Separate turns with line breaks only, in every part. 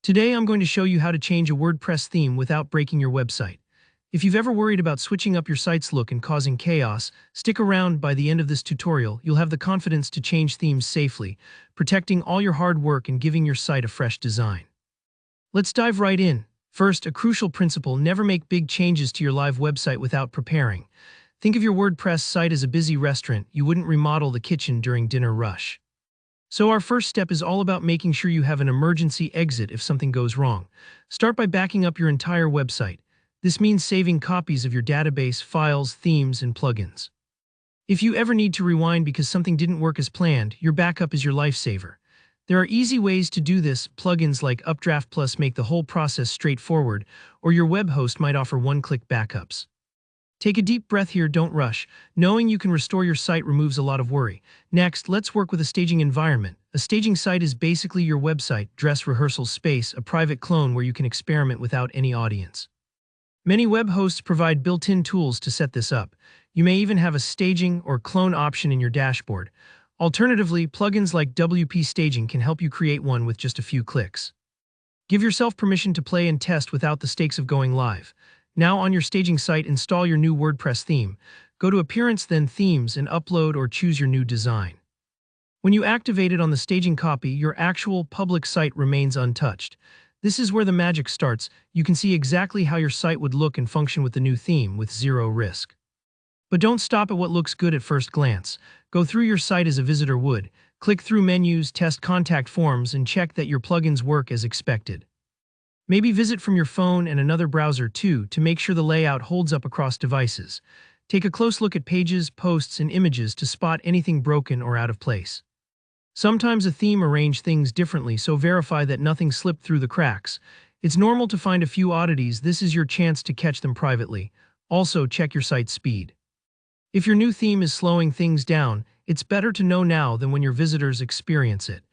Today I'm going to show you how to change a WordPress theme without breaking your website. If you've ever worried about switching up your site's look and causing chaos, stick around. By the end of this tutorial, you'll have the confidence to change themes safely, protecting all your hard work and giving your site a fresh design. Let's dive right in. First, a crucial principle: never make big changes to your live website without preparing. Think of your WordPress site as a busy restaurant. You wouldn't remodel the kitchen during dinner rush. So our first step is all about making sure you have an emergency exit if something goes wrong. Start by backing up your entire website. This means saving copies of your database, files, themes, and plugins. If you ever need to rewind because something didn't work as planned, your backup is your lifesaver. There are easy ways to do this. Plugins like Updraft Plus make the whole process straightforward, or your web host might offer one-click backups. Take a deep breath here, don't rush. Knowing you can restore your site removes a lot of worry. Next, let's work with a staging environment. A staging site is basically your website, dress rehearsal space, a private clone where you can experiment without any audience. Many web hosts provide built-in tools to set this up. You may even have a staging or clone option in your dashboard. Alternatively, plugins like WP Staging can help you create one with just a few clicks. Give yourself permission to play and test without the stakes of going live. Now on your staging site, install your new WordPress theme. Go to Appearance, then Themes, and upload or choose your new design. When you activate it on the staging copy, your actual public site remains untouched. This is where the magic starts. You can see exactly how your site would look and function with the new theme with zero risk. But don't stop at what looks good at first glance. Go through your site as a visitor would. Click through menus, test contact forms, and check that your plugins work as expected. Maybe visit from your phone and another browser too to make sure the layout holds up across devices. Take a close look at pages, posts, and images to spot anything broken or out of place. Sometimes a theme arranges things differently, so verify that nothing slipped through the cracks. It's normal to find a few oddities. This is your chance to catch them privately. Also, check your site's speed. If your new theme is slowing things down, it's better to know now than when your visitors experience it.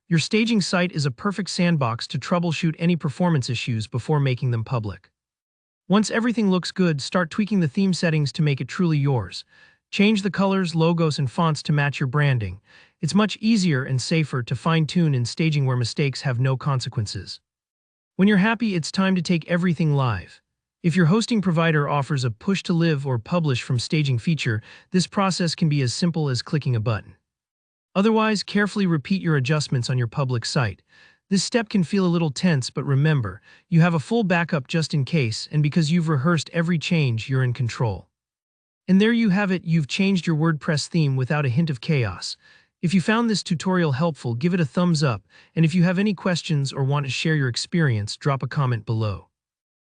Your staging site is a perfect sandbox to troubleshoot any performance issues before making them public. Once everything looks good, start tweaking the theme settings to make it truly yours. Change the colors, logos, and fonts to match your branding. It's much easier and safer to fine-tune in staging where mistakes have no consequences. When you're happy, it's time to take everything live. If your hosting provider offers a push-to-live or publish from staging feature, this process can be as simple as clicking a button. Otherwise, carefully repeat your adjustments on your public site. This step can feel a little tense, but remember, you have a full backup just in case, and because you've rehearsed every change, you're in control. And there you have it, you've changed your WordPress theme without a hint of chaos. If you found this tutorial helpful, give it a thumbs up, and if you have any questions or want to share your experience, drop a comment below.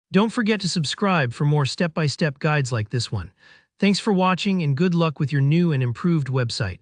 Don't forget to subscribe for more step-by-step guides like this one. Thanks for watching, and good luck with your new and improved website.